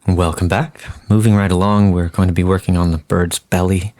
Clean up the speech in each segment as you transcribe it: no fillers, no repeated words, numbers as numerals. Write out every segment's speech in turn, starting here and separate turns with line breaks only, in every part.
Welcome back. Moving right along, we're going to be working on the bird's belly.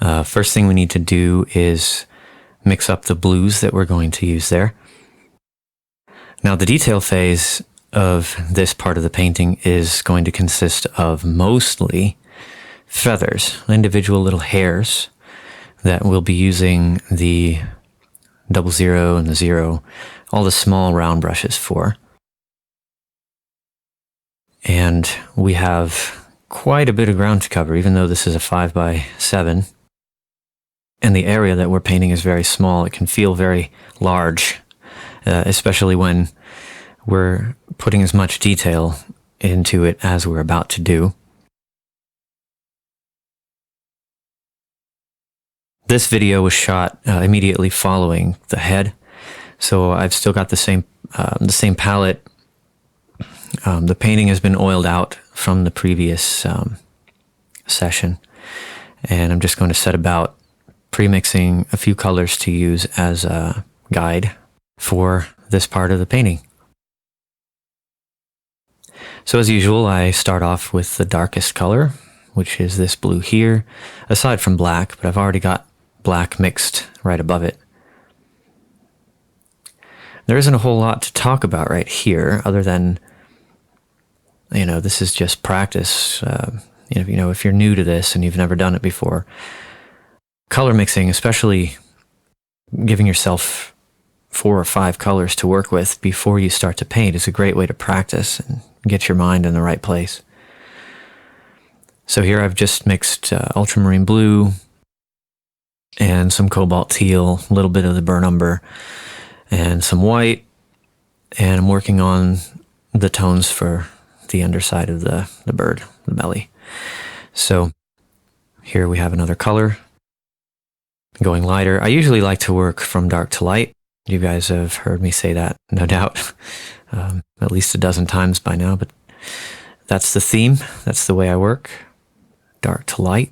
First thing we need to do is mix up the blues that we're going to use there. Now, the detail phase of this part of the painting is going to consist of mostly feathers, individual little hairs that we'll be using the 00 and the 0, all the small round brushes for. And we have quite a bit of ground to cover, even though this is a 5x7. And the area that we're painting is very small. It can feel very large, especially when we're putting as much detail into it as we're about to do. This video was shot immediately following the head, so I've still got the same palette. The painting has been oiled out from the previous session, and I'm just going to set about premixing a few colors to use as a guide for this part of the painting. So as usual, I start off with the darkest color, which is this blue here, aside from black, but I've already got black mixed right above it. There isn't a whole lot to talk about right here, other than, this is just practice. If you're new to this and you've never done it before, color mixing, especially giving yourself 4 or 5 colors to work with before you start to paint, is a great way to practice and get your mind in the right place. So here I've just mixed ultramarine blue and some cobalt teal, a little bit of the burnt umber, and some white, and I'm working on the tones for the underside of the bird, the belly. So here we have another color, going lighter. I usually like to work from dark to light. You guys have heard me say that, no doubt, at least a dozen times by now, but that's the theme. That's the way I work, dark to light.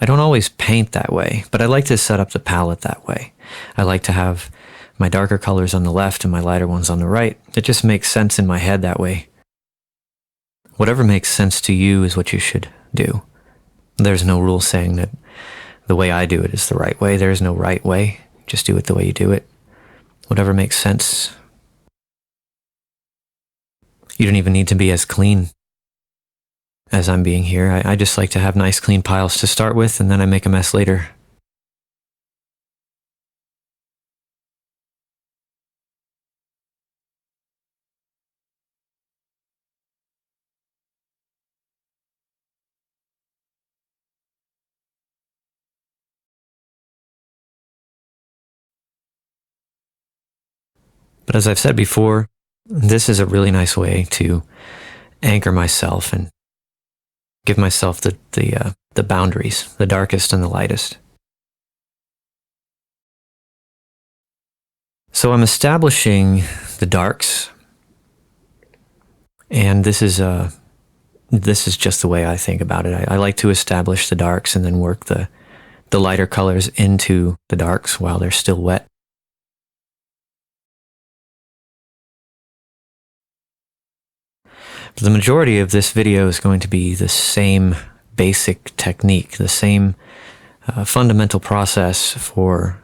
I don't always paint that way, but I like to set up the palette that way. I like to have my darker colors on the left and my lighter ones on the right. It just makes sense in my head that way. Whatever makes sense to you is what you should do. There's no rule saying that the way I do it is the right way. There is no right way. Just do it the way you do it. Whatever makes sense. You don't even need to be as clean as I'm being here. I just like to have nice clean piles to start with, and then I make a mess later. But as I've said before, this is a really nice way to anchor myself and give myself the boundaries, the darkest and the lightest. So I'm establishing the darks, and this is just the way I think about it. I like to establish the darks and then work the lighter colors into the darks while they're still wet. The majority of this video is going to be the same basic technique, the same fundamental process for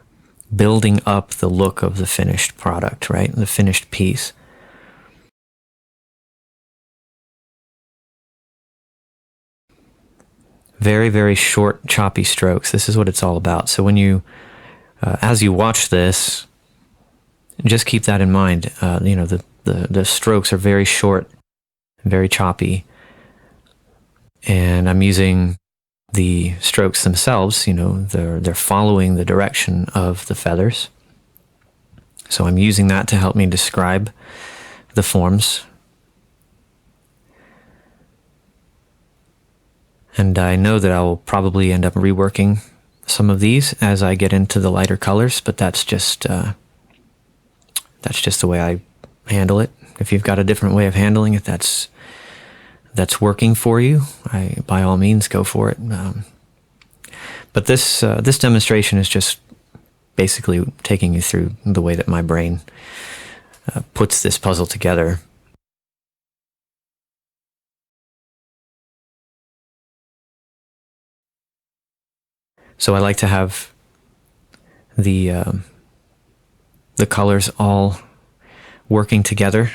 building up the look of the finished product, right? The finished piece. Very, very short, choppy strokes. This is what it's all about. So when you, as you watch this, just keep that in mind. The strokes are very short, very choppy, and I'm using the strokes themselves. They're following the direction of the feathers, so I'm using that to help me describe the forms. And I know that I'll probably end up reworking some of these as I get into the lighter colors, but that's just the way I handle it. If you've got a different way of handling it, that's working for you, by all means, go for it. But this demonstration is just basically taking you through the way that my brain puts this puzzle together. So I like to have the colors all working together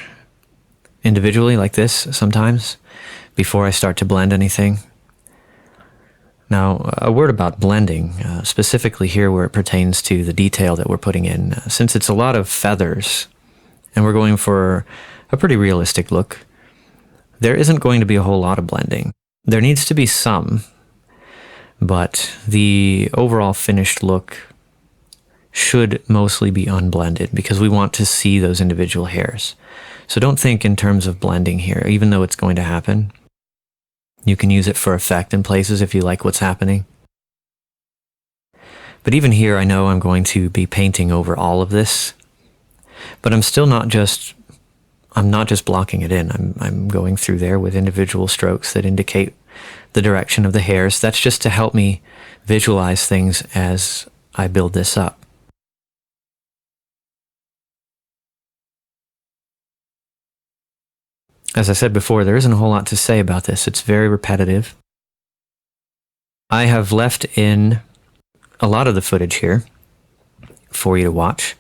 individually like this sometimes before I start to blend anything. Now, a word about blending, specifically here where it pertains to the detail that we're putting in. Since it's a lot of feathers and we're going for a pretty realistic look, there isn't going to be a whole lot of blending. There needs to be some, but the overall finished look should mostly be unblended because we want to see those individual hairs. So don't think in terms of blending here, even though it's going to happen. You can use it for effect in places if you like what's happening. But even here, I know I'm going to be painting over all of this, but I'm not just blocking it in. I'm going through there with individual strokes that indicate the direction of the hairs. That's just to help me visualize things as I build this up. As I said before, there isn't a whole lot to say about this. It's very repetitive. I have left in a lot of the footage here for you to watch.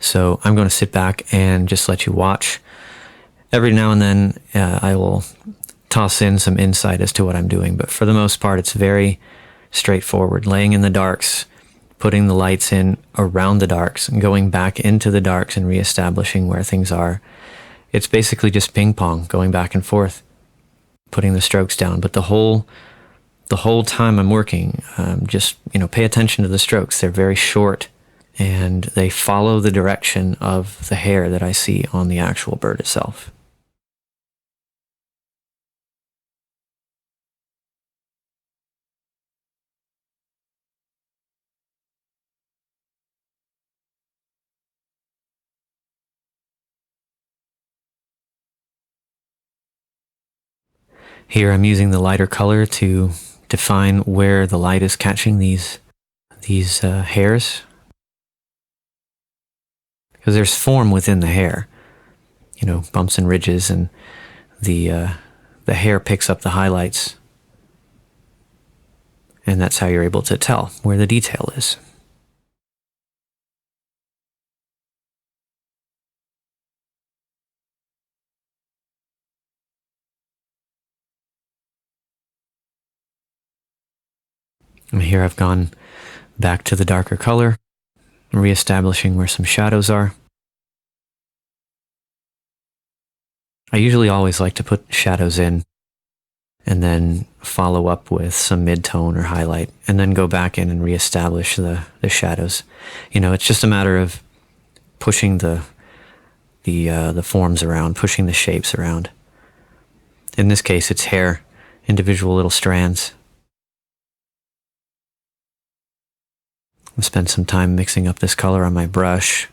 So I'm going to sit back and just let you watch. Every now and then I will toss in some insight as to what I'm doing, but for the most part it's very straightforward. Laying in the darks, putting the lights in around the darks, and going back into the darks and reestablishing where things are. It's basically just ping pong, going back and forth, putting the strokes down. But the whole time I'm working, just pay attention to the strokes. They're very short, and they follow the direction of the hair that I see on the actual bird itself. Here I'm using the lighter color to define where the light is catching these hairs, because there's form within the hair, bumps and ridges, and the hair picks up the highlights, and that's how you're able to tell where the detail is. And here I've gone back to the darker color, reestablishing where some shadows are. I usually always like to put shadows in and then follow up with some mid-tone or highlight, and then go back in and reestablish the shadows. It's just a matter of pushing the forms around, pushing the shapes around. In this case, it's hair, individual little strands. I've spent some time mixing up this color on my brush.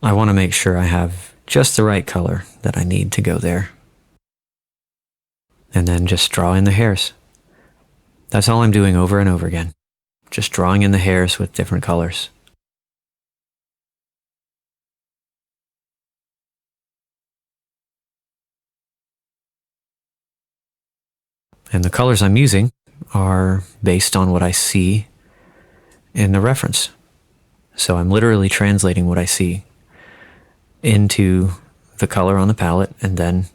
I want to make sure I have just the right color that I need to go there. And then just draw in the hairs. That's all I'm doing over and over again. Just drawing in the hairs with different colors. And the colors I'm using are based on what I see in the reference. So I'm literally translating what I see into the color on the palette and then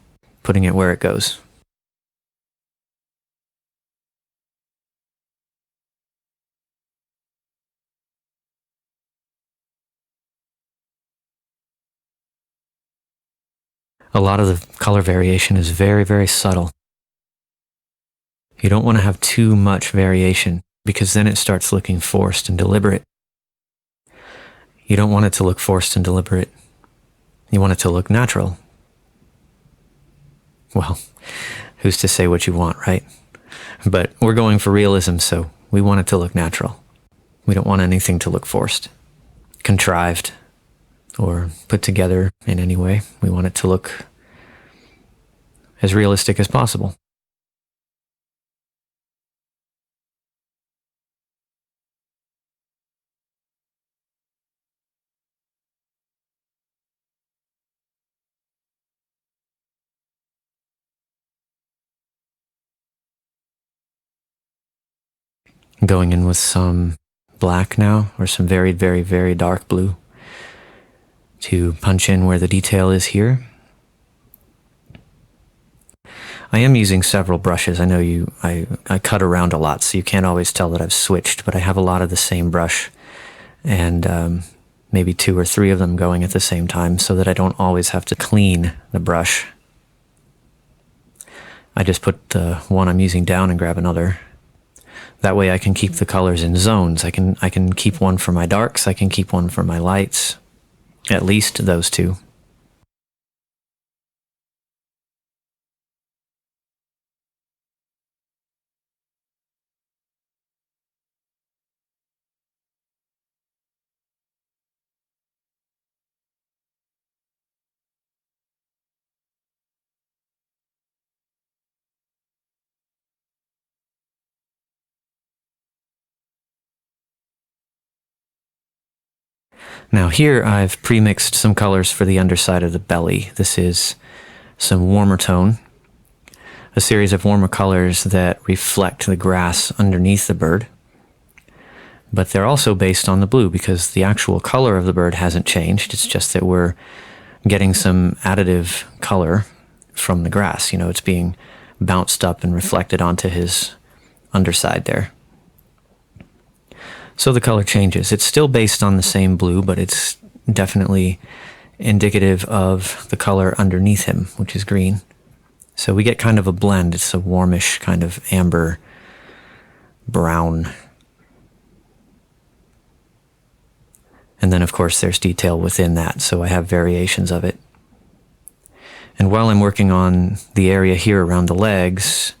putting it where it goes. A lot of the color variation is very, very subtle. You don't want to have too much variation because then it starts looking forced and deliberate. You don't want it to look forced and deliberate. You want it to look natural. Well, who's to say what you want, right? But we're going for realism, so we want it to look natural. We don't want anything to look forced, contrived, or put together in any way. We want it to look as realistic as possible. Going in with some black now, or some very, very, very dark blue to punch in where the detail is here. I am using several brushes. I know I cut around a lot, so you can't always tell that I've switched, but I have a lot of the same brush, and maybe 2 or 3 of them going at the same time so that I don't always have to clean the brush. I just put the one I'm using down and grab another. That way I can keep the colors in zones. I can keep one for my darks, I can keep one for my lights, at least those 2. Now here I've premixed some colors for the underside of the belly. This is some warmer tone, a series of warmer colors that reflect the grass underneath the bird. But they're also based on the blue because the actual color of the bird hasn't changed. It's just that we're getting some additive color from the grass. You know, it's being bounced up and reflected onto his underside there. So the color changes. It's still based on the same blue, but it's definitely indicative of the color underneath him, which is green. So we get kind of a blend. It's a warmish kind of amber brown. And then of course there's detail within that, so I have variations of it. And while I'm working on the area here around the legs,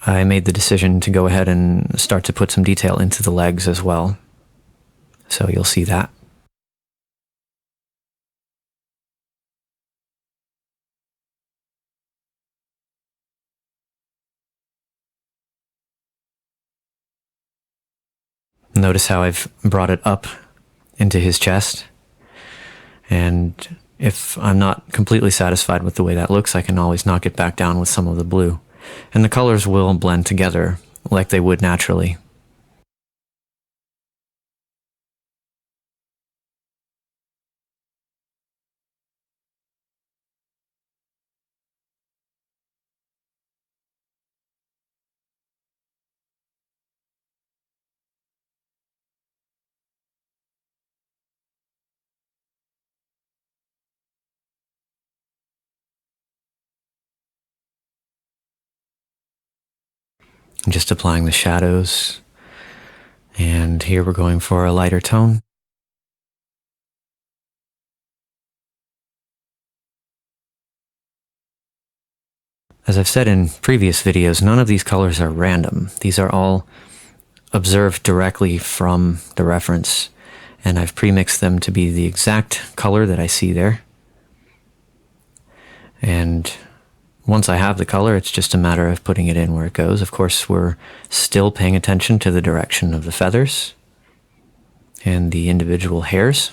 I made the decision to go ahead and start to put some detail into the legs as well. So you'll see that. Notice how I've brought it up into his chest. And if I'm not completely satisfied with the way that looks, I can always knock it back down with some of the blue. And the colors will blend together like they would naturally. Just applying the shadows. And here we're going for a lighter tone. As I've said in previous videos, none of these colors are random. These are all observed directly from the reference, and I've premixed them to be the exact color that I see there. And once I have the color, it's just a matter of putting it in where it goes. Of course, we're still paying attention to the direction of the feathers and the individual hairs.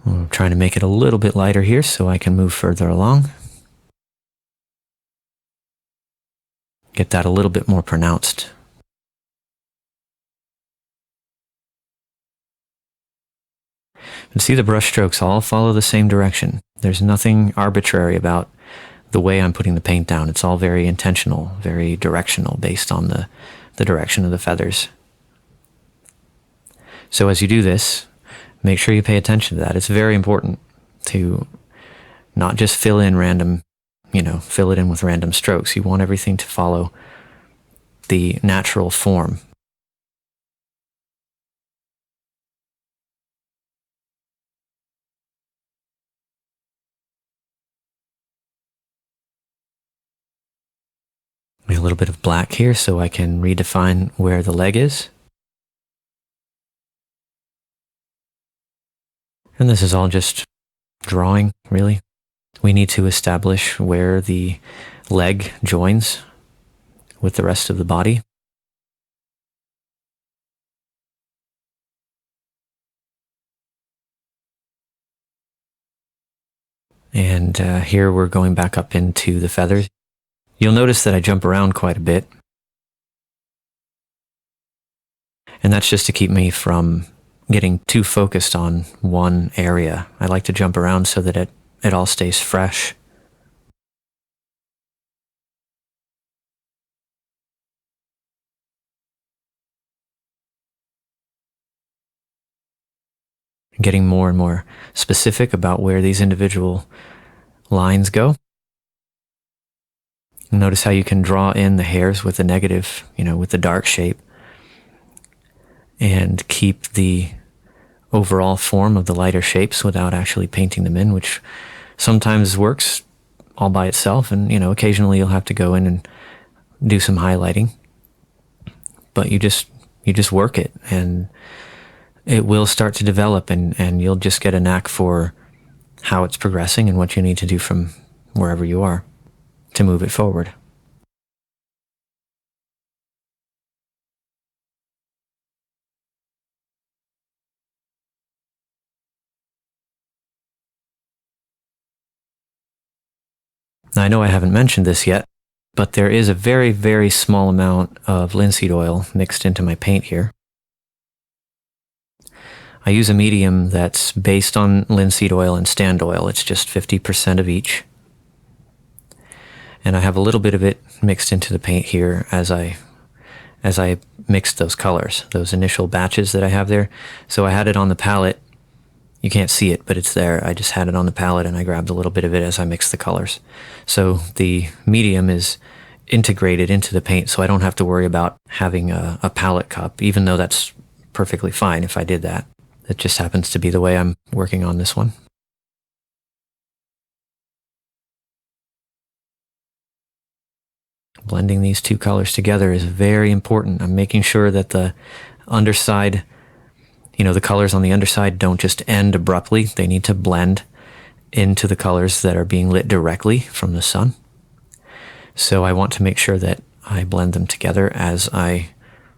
I'm trying to make it a little bit lighter here so I can move further along. Get that a little bit more pronounced. And see, the brush strokes all follow the same direction. There's nothing arbitrary about the way I'm putting the paint down. It's all very intentional, very directional, based on the direction of the feathers. So as you do this, make sure you pay attention to that. It's very important to not just fill in random, fill it in with random strokes. You want everything to follow the natural form. A little bit of black here so I can redefine where the leg is. And this is all just drawing, really. We need to establish where the leg joins with the rest of the body. And here we're going back up into the feathers. You'll notice that I jump around quite a bit. And that's just to keep me from getting too focused on one area. I like to jump around so that it all stays fresh. Getting more and more specific about where these individual lines go. Notice how you can draw in the hairs with the negative, with the dark shape, and keep the overall form of the lighter shapes without actually painting them in, which sometimes works all by itself, and occasionally you'll have to go in and do some highlighting. But you just work it, and it will start to develop, and you'll just get a knack for how it's progressing and what you need to do from wherever you are to move it forward. Now, I know I haven't mentioned this yet, but there is a very, very small amount of linseed oil mixed into my paint here. I use a medium that's based on linseed oil and stand oil. It's just 50% of each. And I have a little bit of it mixed into the paint here as I mixed those colors, those initial batches that I have there. So I had it on the palette. You can't see it, but it's there. I just had it on the palette and I grabbed a little bit of it as I mixed the colors. So the medium is integrated into the paint, so I don't have to worry about having a palette cup, even though that's perfectly fine if I did that. It just happens to be the way I'm working on this one. Blending these two colors together is very important. I'm making sure that the underside, the colors on the underside don't just end abruptly. They need to blend into the colors that are being lit directly from the sun. So I want to make sure that I blend them together as I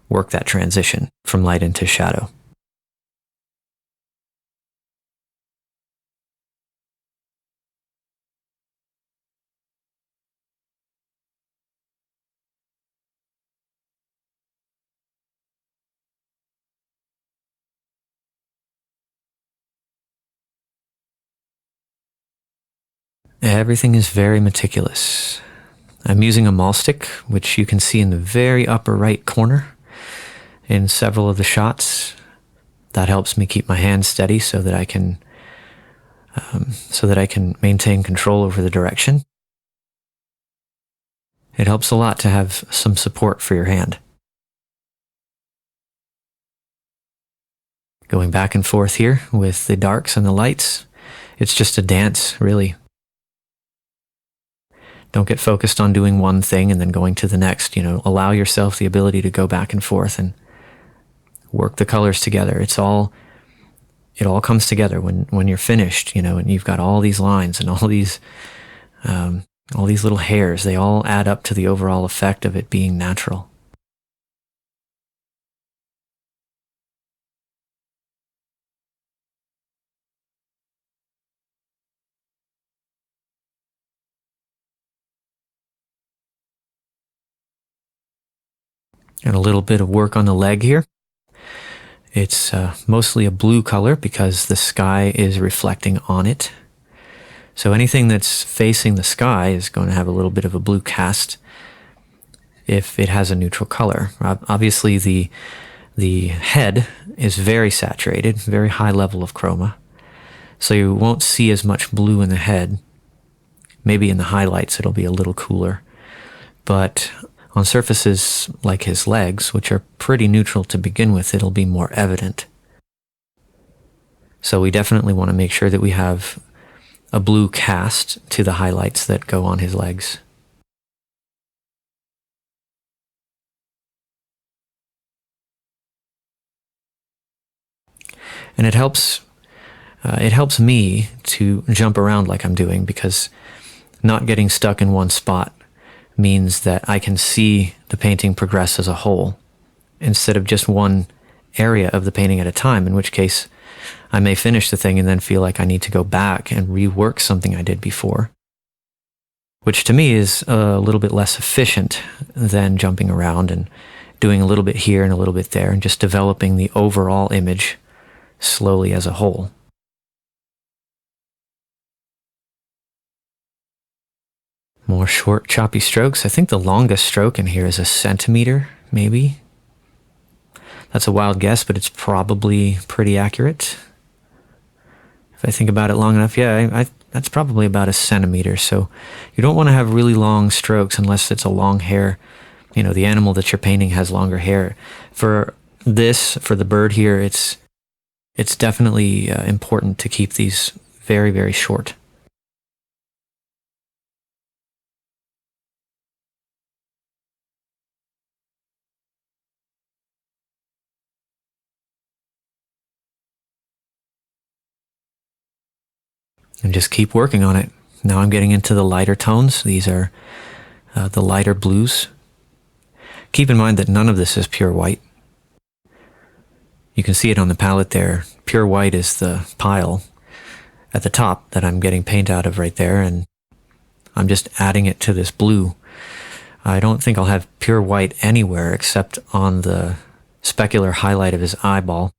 work that transition from light into shadow. Everything is very meticulous. I'm using a maul stick, which you can see in the very upper right corner in several of the shots. That helps me keep my hands steady so that I can maintain control over the direction. It helps a lot to have some support for your hand. Going back and forth here with the darks and the lights, it's just a dance, really. Don't get focused on doing one thing and then going to the next. Allow yourself the ability to go back and forth and work the colors together. It all comes together when you're finished, and you've got all these lines and all these little hairs. They all add up to the overall effect of it being natural. And a little bit of work on the leg here. It's mostly a blue color because the sky is reflecting on it. So anything that's facing the sky is going to have a little bit of a blue cast if it has a neutral color. Obviously, the head is very saturated, very high level of chroma. So you won't see as much blue in the head. Maybe in the highlights it'll be a little cooler. But on surfaces like his legs, which are pretty neutral to begin with, it'll be more evident. So we definitely want to make sure that we have a blue cast to the highlights that go on his legs. And it helps me to jump around like I'm doing, because not getting stuck in one spot means that I can see the painting progress as a whole instead of just one area of the painting at a time, in which case I may finish the thing and then feel like I need to go back and rework something I did before, which to me is a little bit less efficient than jumping around and doing a little bit here and a little bit there and just developing the overall image slowly as a whole. More short, choppy strokes. I think the longest stroke in here is 1 centimeter, maybe. That's a wild guess, but it's probably pretty accurate. If I think about it long enough, yeah, that's probably about 1 centimeter. So you don't want to have really long strokes unless it's a long hair. You know, the animal that you're painting has longer hair. For the bird here, it's definitely important to keep these very, very short. And just keep working on it. Now I'm getting into the lighter tones. These are the lighter blues. Keep in mind that none of this is pure white. You can see it on the palette there. Pure white is the pile at the top that I'm getting paint out of right there, and I'm just adding it to this blue. I don't think I'll have pure white anywhere except on the specular highlight of his eyeball.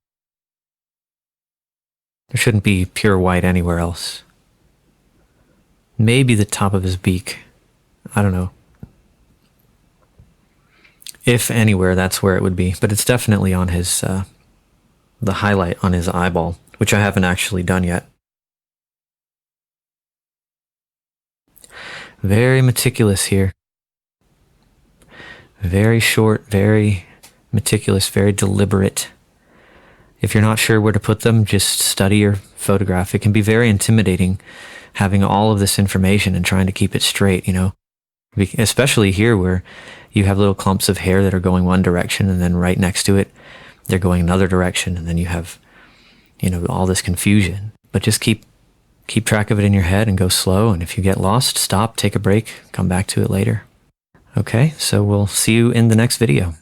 There shouldn't be pure white anywhere else. Maybe the top of his beak. I don't know. If anywhere, that's where it would be. But it's definitely on his, the highlight on his eyeball, which I haven't actually done yet. Very meticulous here. Very short, very meticulous, very deliberate. If you're not sure where to put them, just study your photograph. It can be very intimidating having all of this information and trying to keep it straight, you know, especially here where you have little clumps of hair that are going one direction and then right next to it, they're going another direction. And then you have, you know, all this confusion, but just keep track of it in your head and go slow. And if you get lost, stop, take a break, come back to it later. Okay, so we'll see you in the next video.